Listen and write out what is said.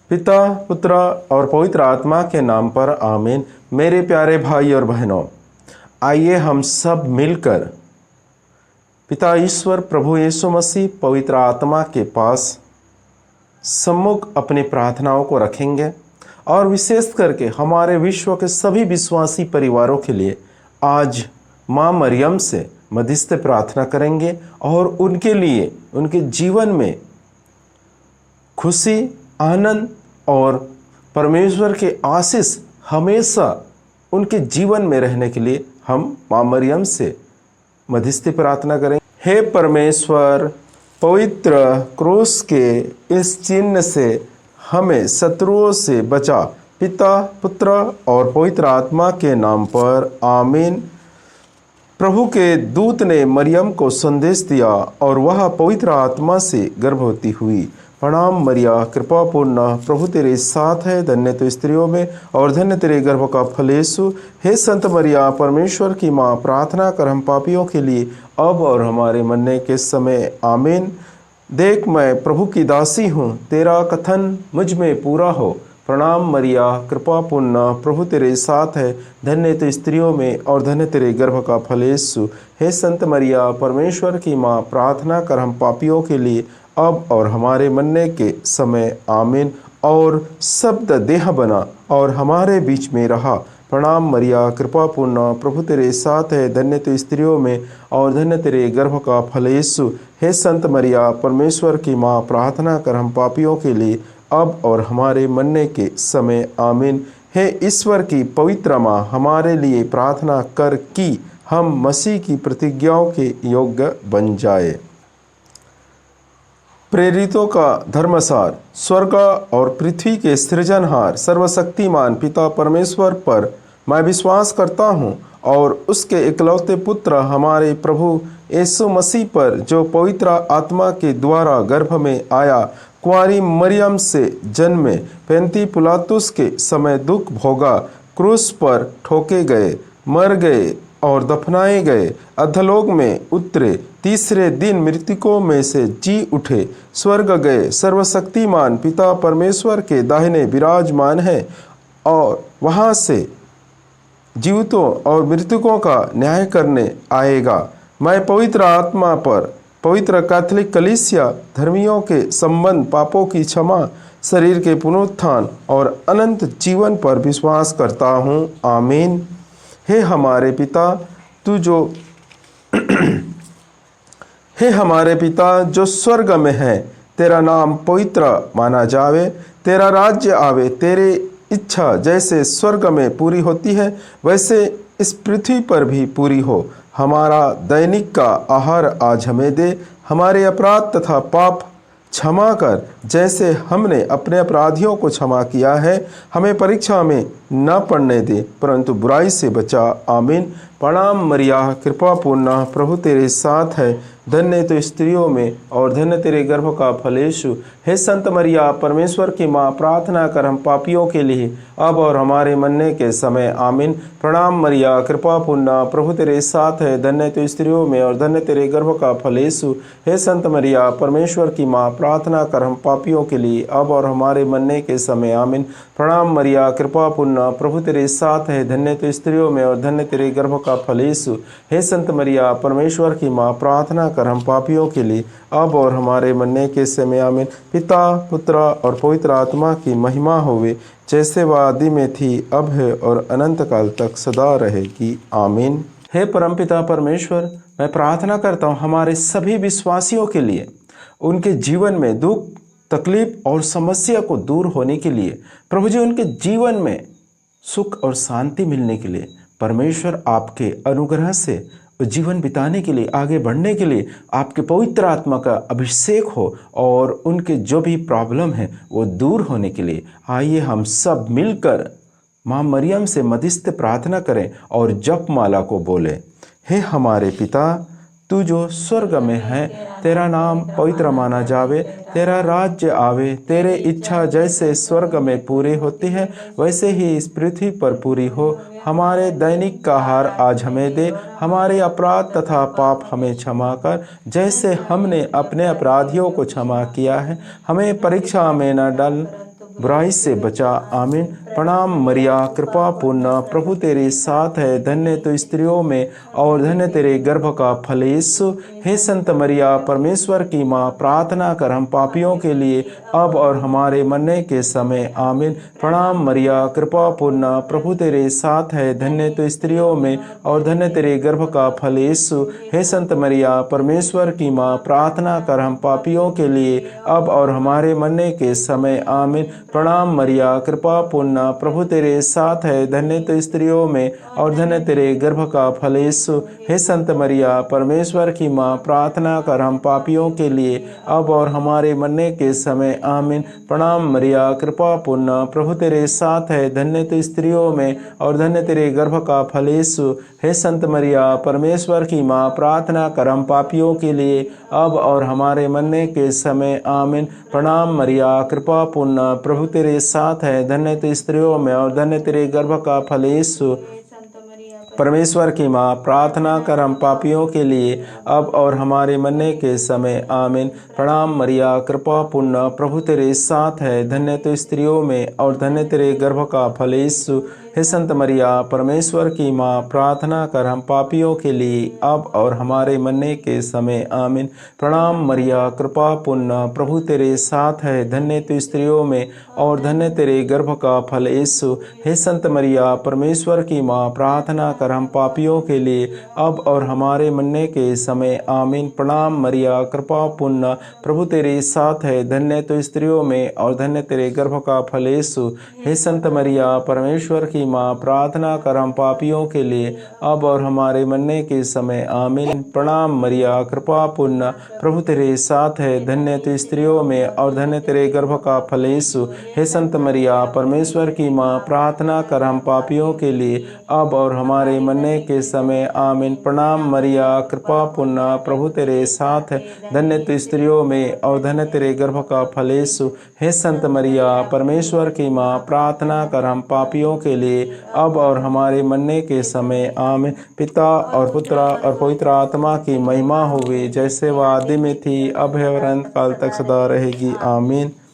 पिता, पुत्र और पवित्र आत्मा के नाम पर आमीन। मेरे प्यारे भाई और बहनों, आइए हम सब मिलकर पिता ईश्वर, प्रभु यीशु मसीह, पवित्र आत्मा के पास सम्मुख अपनी प्रार्थनाओं को रखेंगे और विशेष करके हमारे विश्व के सभी विश्वासी परिवारों के लिए आज माँ मरियम से मध्यस्थ प्रार्थना करेंगे और उनके लिए उनके जीवन में खुशी, आनंद और परमेश्वर के आशीष हमेशा उनके जीवन में रहने के लिए हम माँ मरियम से मध्यस्थी प्रार्थना करें। हे परमेश्वर, पवित्र क्रूस के इस चिन्ह से हमें शत्रुओं से बचा। पिता, पुत्र और पवित्र आत्मा के नाम पर आमीन। प्रभु के दूत ने मरियम को संदेश दिया और वह पवित्र आत्मा से गर्भवती हुई। प्रणाम मरिया, कृपा पूर्ण, प्रभु तेरे साथ है, धन्य तो स्त्रियों में और धन्य तेरे गर्भ का फल यीशु। हे संत मरिया, परमेश्वर की माँ, प्रार्थना कर हम पापियों के लिए अब और हमारे मरने के समय आमीन। देख, मैं प्रभु की दासी हूँ, तेरा कथन मुझ में पूरा हो। प्रणाम मरिया, कृपा पूर्ण, प्रभु तेरे साथ है, धन्य तो स्त्रियों में और धन्य तेरे गर्भ का फल यीशु। हे संत मरिया, परमेश्वर की माँ, प्रार्थना कर हम पापियों के लिए अब और हमारे मरने के समय आमीन। और शब्द देह बना और हमारे बीच में रहा। प्रणाम मरिया, कृपा पूर्ण, प्रभु तेरे साथ है, धन्य तो स्त्रियों में और धन्य तेरे गर्भ का फल यीशु। हे संत मरिया, परमेश्वर की माँ, प्रार्थना कर हम पापियों के लिए अब और हमारे मरने के समय आमीन। हे ईश्वर की पवित्र माँ, हमारे लिए प्रार्थना कर कि हम मसीह की प्रतिज्ञाओं के योग्य बन जाए। प्रेरितों का धर्मसार। स्वर्ग और पृथ्वी के सृजनहार सर्वशक्तिमान पिता परमेश्वर पर मैं विश्वास करता हूँ और उसके इकलौते पुत्र हमारे प्रभु यीशु मसीह पर, जो पवित्र आत्मा के द्वारा गर्भ में आया, कुंवारी मरियम से जन्मे, पैंती पिलातुस के समय दुख भोगा, क्रूस पर ठोके गए, मर गए और दफनाए गए, अधोलोक में उतरे, तीसरे दिन मृतकों में से जी उठे, स्वर्ग गए, सर्वशक्तिमान पिता परमेश्वर के दाहिने विराजमान है और वहाँ से जीवितों और मृतकों का न्याय करने आएगा। मैं पवित्र आत्मा पर, पवित्र कैथोलिक कलीसिया, धर्मियों के संबंध, पापों की क्षमा, शरीर के पुनरुत्थान और अनंत जीवन पर विश्वास करता हूँ। आमीन। हे हमारे पिता, तू जो हे हमारे पिता जो स्वर्ग में है, तेरा नाम पवित्र माना जावे, तेरा राज्य आवे, तेरी इच्छा जैसे स्वर्ग में पूरी होती है वैसे इस पृथ्वी पर भी पूरी हो। हमारा दैनिक का आहार आज हमें दे, हमारे अपराध तथा पाप क्षमा कर जैसे हमने अपने अपराधियों को क्षमा किया है। हमें परीक्षा में न पड़ने दे परंतु बुराई से बचा। आमीन। प्रणाम मरिया, कृपा पूर्ण, प्रभु तेरे साथ है, धन्य तो स्त्रियों में और धन्य तेरे गर्भ का फल यीशु। हे संत मरिया, परमेश्वर की माँ, प्रार्थना कर हम पापियों के लिए अब और हमारे मरने के समय आमीन। प्रणाम मरिया, कृपा पूर्ण, प्रभु तेरे साथ है, धन्य तो स्त्रियों में और धन्य तेरे गर्भ का फल यीशु। हे संत मरिया, परमेश्वर की माँ, प्रार्थना कर हम पापियों के लिए अब और हमारे मरने के समय आमीन। प्रणाम मरिया, कृपा पूर्ण, प्रभु तेरे साथ है, धन्य तो स्त्रियों में और धन्य तेरे गर्भ का फल यीशु। हे संत मरिया, परमेश्वर की माँ, प्रार्थना कर हम पापियों के लिए अब और हमारे मरने के समय आमीन। पिता, पुत्र और पवित्र आत्मा की महिमा होवे, जैसे वह आदि में थी, अब है और अनंत काल तक सदा रहेगी। आमीन। हे परमपिता परमेश्वर, मैं प्रार्थना करता हूँ हमारे सभी विश्वासियों के लिए, उनके जीवन में दुख, तकलीफ और समस्या को दूर होने के लिए, प्रभु जी उनके जीवन में सुख और शांति मिलने के लिए, परमेश्वर आपके अनुग्रह से जीवन बिताने के लिए, आगे बढ़ने के लिए आपके पवित्र आत्मा का अभिषेक हो और उनके जो भी प्रॉब्लम है वो दूर होने के लिए आइए हम सब मिलकर माँ मरियम से मध्यस्थ प्रार्थना करें और जप माला को बोले। हे हमारे पिता, तू जो स्वर्ग में है, तेरा नाम पवित्र माना जावे, तेरा राज्य आवे, तेरे इच्छा जैसे स्वर्ग में पूरी होती है वैसे ही इस पृथ्वी पर पूरी हो। हमारे दैनिक का आहार आज हमें दे, हमारे अपराध तथा पाप हमें क्षमा कर जैसे हमने अपने अपराधियों को क्षमा किया है। हमें परीक्षा में न डाल बुराई से बचा। आमीन। प्रणाम मरिया, कृपा पूर्ण, प्रभु तेरे साथ है, धन्य तो स्त्रियों में और धन्य तेरे गर्भ का फल यीशु। हे संत मरिया, परमेश्वर की माँ, प्रार्थना कर हम पापियों के लिए अब और हमारे मरने के समय। आमीन। प्रणाम मरिया, कृपा पूर्ण, प्रभु तेरे साथ है, धन्य तो स्त्रियों में और धन्य तेरे गर्भ का फल यीशु। हे संत मरिया, परमेश्वर की माँ, प्रार्थना कर हम पापियों के लिए अब और हमारे मरने के समय। आमीन। प्रणाम मरिया, कृपा पूर्ण, प्रभु तेरे साथ है, धन्य तो स्त्रियों में और धन्य तेरे गर्भ का फल यीशु। हे संत मरिया, परमेश्वर की माँ, प्रार्थना कर हम पापियों के लिए अब और हमारे मरने के समय। आमीन। प्रणाम मरिया, कृपा पूर्ण, प्रभु तेरे साथ है, धन्य तो स्त्रियों में और धन्य तेरे गर्भ का फल यीशु। हे संत मरिया, परमेश्वर की माँ, प्रार्थना कर हम पापियों के लिए अब और हमारे मरने के समय। आमीन। प्रणाम मरिया, कृपा पूर्ण, प्रभु तेरे साथ है, धन्य तो स्त्रियों में और धन्य तेरे गर्भ का फल यीशु। परमेश्वर की माँ, प्रार्थना कर हम पापियों के लिए अब और हमारे मरने के समय। आमीन। प्रणाम मरिया, कृपा पूर्ण, प्रभु तेरे साथ है, धन्य तो स्त्रियों में और धन्य तेरे गर्भ का फल यीशु। हे संत मरिया, परमेश्वर की माँ, प्रार्थना कर हम पापियों के लिए अब और हमारे मरने के समय। आमीन। प्रणाम मरिया, कृपा पूर्ण, प्रभु तेरे साथ है, धन्य तो स्त्रियों में और धन्य तेरे गर्भ का फल यीशु। हे संत मरिया, परमेश्वर की माँ, प्रार्थना कर हम पापियों के लिए अब और हमारे मरने के समय। आमीन। प्रणाम मरिया, कृपा पूर्ण, प्रभु तेरे साथ है, धन्य तो स्त्रियों में और धन्य तेरे गर्भ का फल यीशु। हे संत मरिया, परमेश्वर की माँ, प्रार्थना कर हम पापियों के लिए अब और हमारे मरने के समय। आमीन। प्रणाम मरिया, कृपा पूर्ण, प्रभु तेरे साथ है, धन्य तो स्त्रियों में और धन्य तेरे गर्भ का फल यीशु। हे संत मरिया, परमेश्वर की माँ, प्रार्थना कर हम पापियों के लिए अब और हमारे मरने के समय। आमीन। प्रणाम मरिया, कृपा पूर्ण, प्रभु तेरे साथ है, धन्य तो स्त्रियों में और धन्य तेरे गर्भ का फल यीशु। हे संत मरिया, परमेश्वर की माँ, प्रार्थना कर हम पापियों के लिए अब और हमारे मरने के समय। आमीन। पिता और पुत्र और पवित्र आत्मा की महिमा होवे, जैसे वह आदि में थी, अब है और अंत काल तक सदा रहेगी। आमीन।